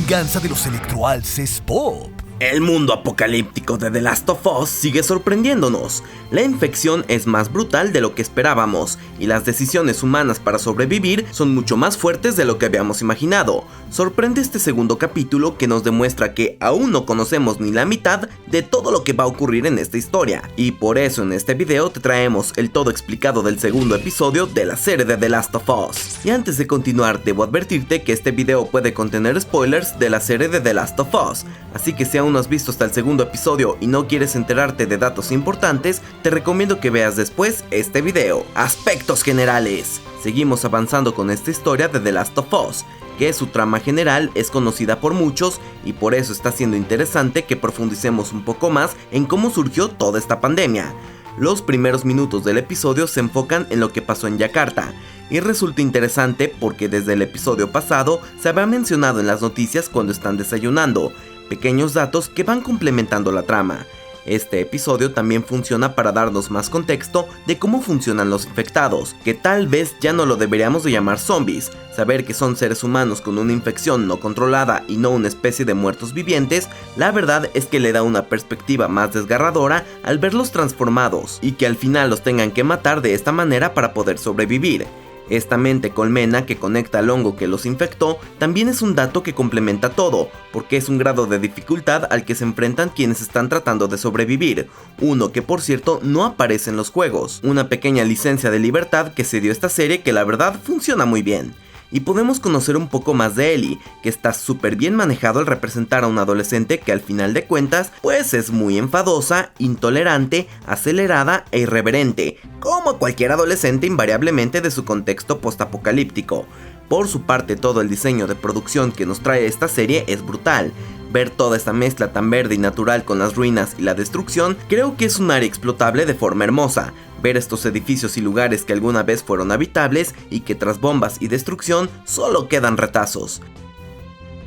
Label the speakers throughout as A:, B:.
A: venganza de los electroalces pop.
B: El mundo apocalíptico de The Last of Us sigue sorprendiéndonos. La infección es más brutal de lo que esperábamos, y las decisiones humanas para sobrevivir son mucho más fuertes de lo que habíamos imaginado. Sorprende este segundo capítulo que nos demuestra que aún no conocemos ni la mitad de todo lo que va a ocurrir en esta historia, y por eso en este video te traemos el todo explicado del segundo episodio de la serie de The Last of Us. Y antes de continuar, debo advertirte que este video puede contener spoilers de la serie de The Last of Us, así que si aún no has visto hasta el segundo episodio y no quieres enterarte de datos importantes, te recomiendo que veas después este video. Aspectos generales. Seguimos avanzando con esta historia de The Last of Us, que su trama general es conocida por muchos y por eso está siendo interesante que profundicemos un poco más en cómo surgió toda esta pandemia. Los primeros minutos del episodio se enfocan en lo que pasó en Yakarta, y resulta interesante porque desde el episodio pasado se había mencionado en las noticias cuando están desayunando, pequeños datos que van complementando la trama. Este episodio también funciona para darnos más contexto de cómo funcionan los infectados, que tal vez ya no lo deberíamos de llamar zombies. Saber que son seres humanos con una infección no controlada y no una especie de muertos vivientes, la verdad es que le da una perspectiva más desgarradora al verlos transformados, y que al final los tengan que matar de esta manera para poder sobrevivir. Esta mente colmena que conecta al hongo que los infectó también es un dato que complementa todo, porque es un grado de dificultad al que se enfrentan quienes están tratando de sobrevivir, uno que por cierto no aparece en los juegos, una pequeña licencia de libertad que se dio esta serie que la verdad funciona muy bien. Y podemos conocer un poco más de Ellie, que está súper bien manejado al representar a una adolescente que al final de cuentas pues es muy enfadosa, intolerante, acelerada e irreverente, como cualquier adolescente invariablemente de su contexto postapocalíptico. Por su parte, todo el diseño de producción que nos trae esta serie es brutal. Ver toda esta mezcla tan verde y natural con las ruinas y la destrucción, creo que es un área explotable de forma hermosa. Ver estos edificios y lugares que alguna vez fueron habitables y que tras bombas y destrucción solo quedan retazos.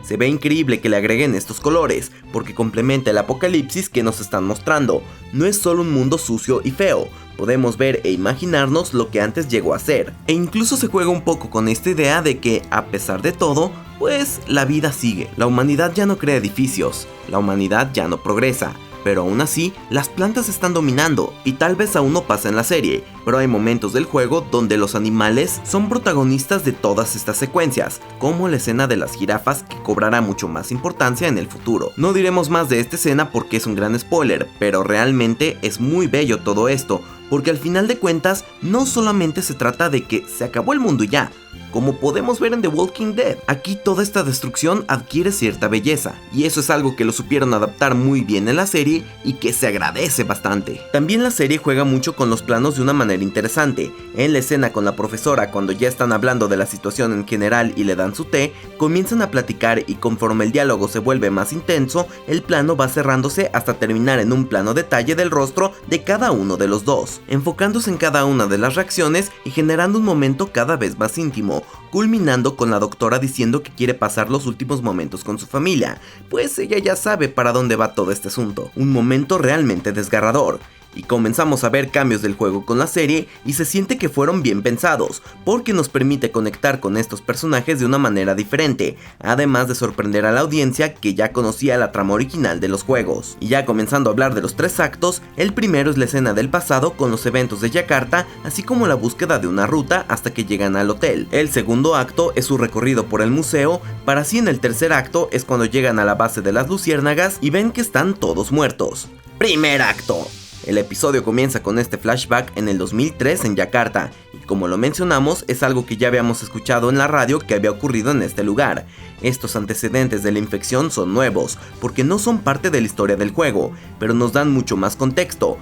B: Se ve increíble que le agreguen estos colores, porque complementa el apocalipsis que nos están mostrando. No es solo un mundo sucio y feo, podemos ver e imaginarnos lo que antes llegó a ser. E incluso se juega un poco con esta idea de que, a pesar de todo, pues la vida sigue. La humanidad ya no crea edificios, la humanidad ya no progresa. Pero aún así, las plantas están dominando, y tal vez aún no pasa en la serie, pero hay momentos del juego donde los animales son protagonistas de todas estas secuencias, como la escena de las jirafas que cobrará mucho más importancia en el futuro. No diremos más de esta escena porque es un gran spoiler, pero realmente es muy bello todo esto, porque al final de cuentas no solamente se trata de que se acabó el mundo y ya, como podemos ver en The Walking Dead. Aquí toda esta destrucción adquiere cierta belleza, y eso es algo que lo supieron adaptar muy bien en la serie y que se agradece bastante. También la serie juega mucho con los planos de una manera interesante. En la escena con la profesora, cuando ya están hablando de la situación en general y le dan su té, comienzan a platicar, y conforme el diálogo se vuelve más intenso, el plano va cerrándose hasta terminar en un plano detalle del rostro de cada uno de los dos, enfocándose en cada una de las reacciones y generando un momento cada vez más íntimo, culminando con la doctora diciendo que quiere pasar los últimos momentos con su familia, pues ella ya sabe para dónde va todo este asunto. Un momento realmente desgarrador. Y comenzamos a ver cambios del juego con la serie, y se siente que fueron bien pensados, porque nos permite conectar con estos personajes de una manera diferente, además de sorprender a la audiencia que ya conocía la trama original de los juegos. Y ya comenzando a hablar de los 3 actos, el primero es la escena del pasado con los eventos de Yakarta, así como la búsqueda de una ruta hasta que llegan al hotel. El segundo acto es su recorrido por el museo, para así en el tercer acto es cuando llegan a la base de las luciérnagas y ven que están todos muertos. Primer acto. El episodio comienza con este flashback en el 2003 en Yakarta, y como lo mencionamos, es algo que ya habíamos escuchado en la radio que había ocurrido en este lugar. Estos antecedentes de la infección son nuevos, porque no son parte de la historia del juego, pero nos dan mucho más contexto.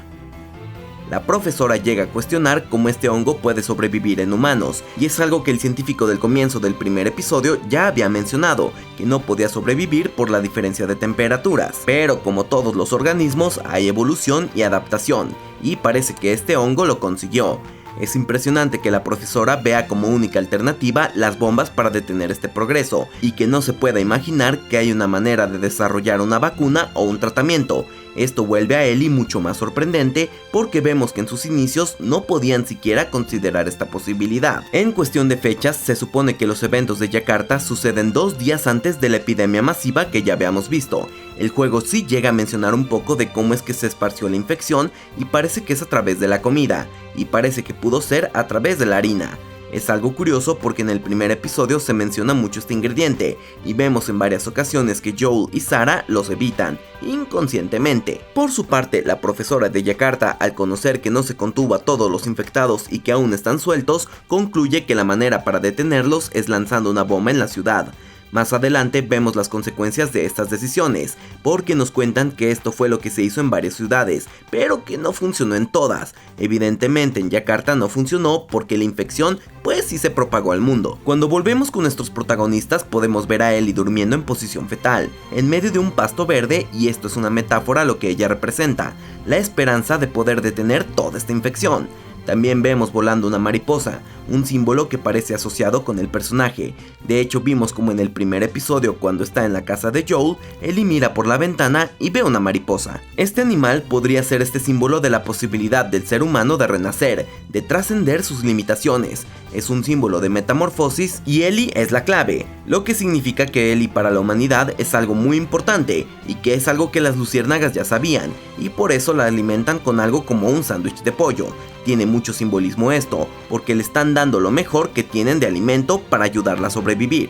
B: La profesora llega a cuestionar cómo este hongo puede sobrevivir en humanos, y es algo que el científico del comienzo del primer episodio ya había mencionado, que no podía sobrevivir por la diferencia de temperaturas. Pero como todos los organismos, hay evolución y adaptación, y parece que este hongo lo consiguió. Es impresionante que la profesora vea como única alternativa las bombas para detener este progreso, y que no se pueda imaginar que hay una manera de desarrollar una vacuna o un tratamiento. Esto vuelve a Ellie mucho más sorprendente porque vemos que en sus inicios no podían siquiera considerar esta posibilidad. En cuestión de fechas, se supone que los eventos de Yakarta suceden 2 días antes de la epidemia masiva que ya habíamos visto. El juego sí llega a mencionar un poco de cómo es que se esparció la infección y parece que es a través de la comida, y parece que pudo ser a través de la harina. Es algo curioso porque en el primer episodio se menciona mucho este ingrediente, y vemos en varias ocasiones que Joel y Sarah los evitan, inconscientemente. Por su parte, la profesora de Yakarta, al conocer que no se contuvo a todos los infectados y que aún están sueltos, concluye que la manera para detenerlos es lanzando una bomba en la ciudad. Más adelante vemos las consecuencias de estas decisiones, porque nos cuentan que esto fue lo que se hizo en varias ciudades, pero que no funcionó en todas. Evidentemente en Yakarta no funcionó porque la infección pues sí se propagó al mundo. Cuando volvemos con nuestros protagonistas podemos ver a Ellie durmiendo en posición fetal, en medio de un pasto verde, y esto es una metáfora a lo que ella representa, la esperanza de poder detener toda esta infección. También vemos volando una mariposa, un símbolo que parece asociado con el personaje. De hecho, vimos como en el primer episodio, cuando está en la casa de Joel, Ellie mira por la ventana y ve una mariposa. Este animal podría ser este símbolo de la posibilidad del ser humano de renacer, de trascender sus limitaciones. Es un símbolo de metamorfosis y Ellie es la clave, lo que significa que Ellie para la humanidad es algo muy importante y que es algo que las luciérnagas ya sabían, y por eso la alimentan con algo como un sándwich de pollo. Tiene mucho simbolismo esto, porque le están dando lo mejor que tienen de alimento para ayudarla a sobrevivir.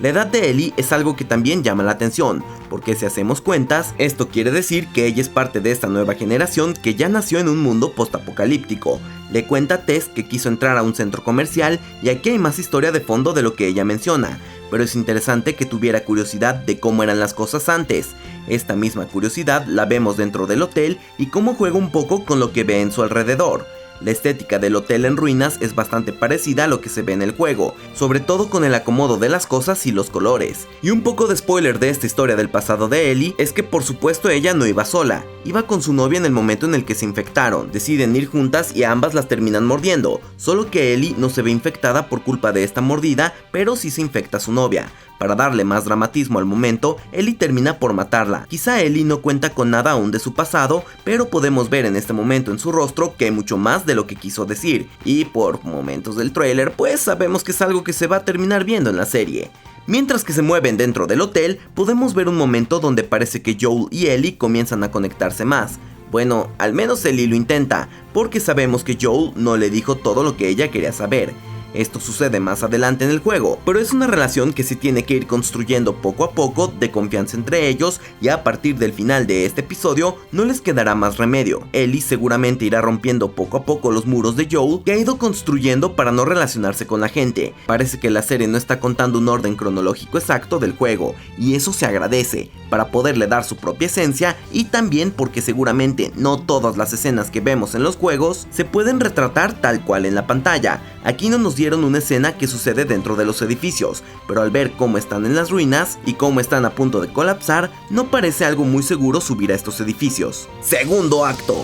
B: La edad de Ellie es algo que también llama la atención, porque si hacemos cuentas, esto quiere decir que ella es parte de esta nueva generación que ya nació en un mundo postapocalíptico. Le cuenta a Tess que quiso entrar a un centro comercial, y aquí hay más historia de fondo de lo que ella menciona, pero es interesante que tuviera curiosidad de cómo eran las cosas antes. Esta misma curiosidad la vemos dentro del hotel y cómo juega un poco con lo que ve en su alrededor. La estética del hotel en ruinas es bastante parecida a lo que se ve en el juego, sobre todo con el acomodo de las cosas y los colores. Y un poco de spoiler de esta historia del pasado de Ellie es que por supuesto ella no iba sola, iba con su novia en el momento en el que se infectaron. Deciden ir juntas y ambas las terminan mordiendo, solo que Ellie no se ve infectada por culpa de esta mordida, pero sí se infecta a su novia. Para darle más dramatismo al momento, Ellie termina por matarla. Quizá Ellie no cuenta con nada aún de su pasado, pero podemos ver en este momento en su rostro que hay mucho más de lo que quiso decir, y por momentos del tráiler pues sabemos que es algo que se va a terminar viendo en la serie. Mientras que se mueven dentro del hotel, podemos ver un momento donde parece que Joel y Ellie comienzan a conectarse más. Bueno, al menos Ellie lo intenta, porque sabemos que Joel no le dijo todo lo que ella quería saber. Esto sucede más adelante en el juego, pero es una relación que se tiene que ir construyendo poco a poco de confianza entre ellos, y a partir del final de este episodio no les quedará más remedio. Ellie seguramente irá rompiendo poco a poco los muros de Joel que ha ido construyendo para no relacionarse con la gente. Parece que la serie no está contando un orden cronológico exacto del juego, y eso se agradece, para poderle dar su propia esencia, y también porque seguramente no todas las escenas que vemos en los juegos se pueden retratar tal cual en la pantalla. Aquí no nos dieron una escena que sucede dentro de los edificios, pero al ver cómo están en las ruinas y cómo están a punto de colapsar, no parece algo muy seguro subir a estos edificios. Segundo acto.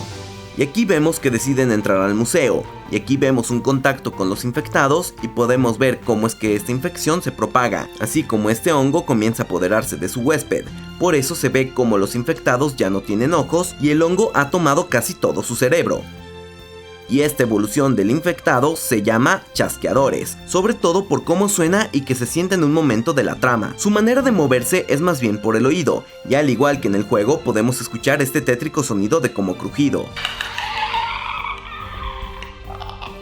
B: Y aquí vemos que deciden entrar al museo, y aquí vemos un contacto con los infectados y podemos ver cómo es que esta infección se propaga, así como este hongo comienza a apoderarse de su huésped. Por eso se ve como los infectados ya no tienen ojos y el hongo ha tomado casi todo su cerebro. Y esta evolución del infectado se llama chasqueadores, sobre todo por cómo suena y que se siente en un momento de la trama. Su manera de moverse es más bien por el oído, y al igual que en el juego podemos escuchar este tétrico sonido de como crujido.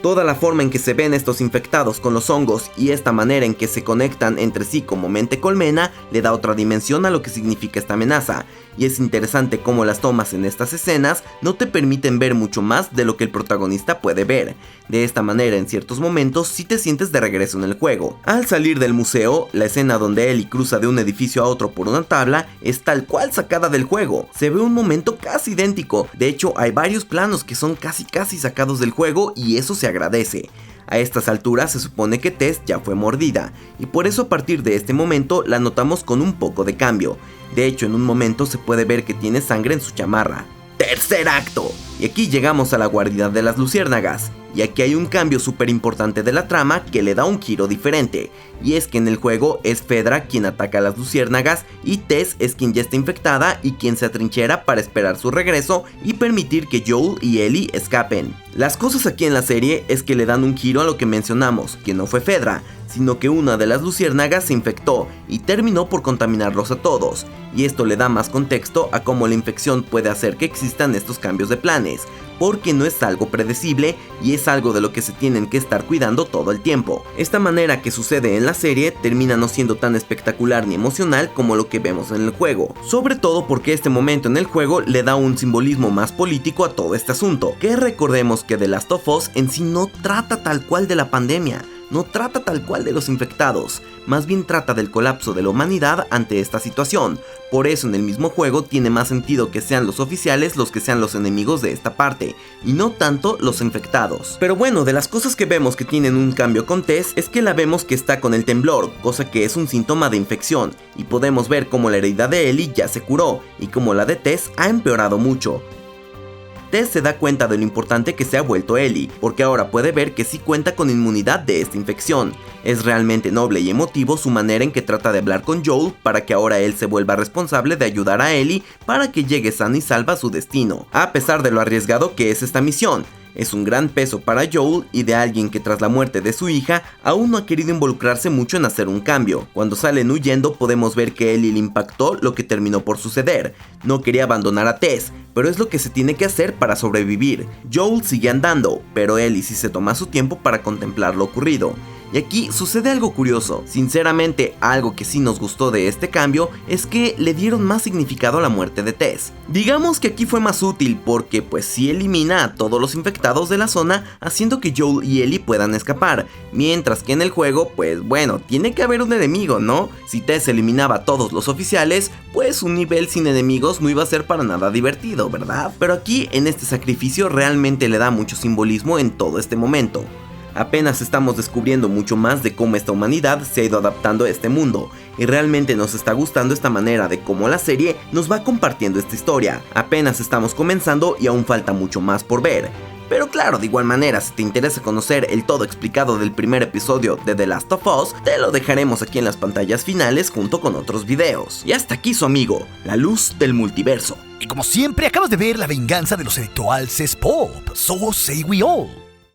B: Toda la forma en que se ven estos infectados con los hongos y esta manera en que se conectan entre sí como mente colmena le da otra dimensión a lo que significa esta amenaza, y es interesante cómo las tomas en estas escenas no te permiten ver mucho más de lo que el protagonista puede ver. De esta manera en ciertos momentos sí te sientes de regreso en el juego. Al salir del museo, la escena donde Ellie cruza de un edificio a otro por una tabla es tal cual sacada del juego. Se ve un momento casi idéntico, de hecho hay varios planos que son casi sacados del juego y eso se agradece. A estas alturas se supone que Tess ya fue mordida, y por eso a partir de este momento la notamos con un poco de cambio. De hecho, en un momento se puede ver que tiene sangre en su chamarra. Tercer acto. Y aquí llegamos a la guarida de las luciérnagas. Y aquí hay un cambio súper importante de la trama que le da un giro diferente, y es que en el juego es Fedra quien ataca a las luciérnagas y Tess es quien ya está infectada y quien se atrinchera para esperar su regreso y permitir que Joel y Ellie escapen. Las cosas aquí en la serie es que le dan un giro a lo que mencionamos, que no fue Fedra, sino que una de las luciérnagas se infectó y terminó por contaminarlos a todos, y esto le da más contexto a cómo la infección puede hacer que existan estos cambios de planes, porque no es algo predecible y es algo de lo que se tienen que estar cuidando todo el tiempo. Esta manera que sucede en la serie termina no siendo tan espectacular ni emocional como lo que vemos en el juego, sobre todo porque este momento en el juego le da un simbolismo más político a todo este asunto, que recordemos que The Last of Us en sí no trata tal cual de la pandemia, no trata tal cual de los infectados, más bien trata del colapso de la humanidad ante esta situación. Por eso en el mismo juego tiene más sentido que sean los oficiales los que sean los enemigos de esta parte, y no tanto los infectados. Pero bueno, de las cosas que vemos que tienen un cambio con Tess es que la vemos que está con el temblor, cosa que es un síntoma de infección, y podemos ver cómo la herida de Ellie ya se curó, y cómo la de Tess ha empeorado mucho. Tess se da cuenta de lo importante que se ha vuelto Ellie, porque ahora puede ver que sí cuenta con inmunidad de esta infección. Es realmente noble y emotivo su manera en que trata de hablar con Joel para que ahora él se vuelva responsable de ayudar a Ellie para que llegue sana y salva a su destino, a pesar de lo arriesgado que es esta misión. Es un gran peso para Joel y de alguien que tras la muerte de su hija aún no ha querido involucrarse mucho en hacer un cambio. Cuando salen huyendo podemos ver que Ellie le impactó lo que terminó por suceder. No quería abandonar a Tess, pero es lo que se tiene que hacer para sobrevivir. Joel sigue andando, pero Ellie sí se toma su tiempo para contemplar lo ocurrido. Y aquí sucede algo curioso. Sinceramente, algo que sí nos gustó de este cambio es que le dieron más significado a la muerte de Tess. Digamos que aquí fue más útil porque pues sí elimina a todos los infectados de la zona, haciendo que Joel y Ellie puedan escapar, mientras que en el juego pues bueno, tiene que haber un enemigo, ¿no? Si Tess eliminaba a todos los oficiales, pues un nivel sin enemigos no iba a ser para nada divertido, ¿verdad? Pero aquí en este sacrificio realmente le da mucho simbolismo en todo este momento. Apenas estamos descubriendo mucho más de cómo esta humanidad se ha ido adaptando a este mundo, y realmente nos está gustando esta manera de cómo la serie nos va compartiendo esta historia. Apenas estamos comenzando y aún falta mucho más por ver. Pero claro, de igual manera, si te interesa conocer el todo explicado del primer episodio de The Last of Us, te lo dejaremos aquí en las pantallas finales junto con otros videos. Y hasta aquí su amigo, la luz del multiverso.
A: Y como siempre, acabas de ver la venganza de los electorales pop. So say we all.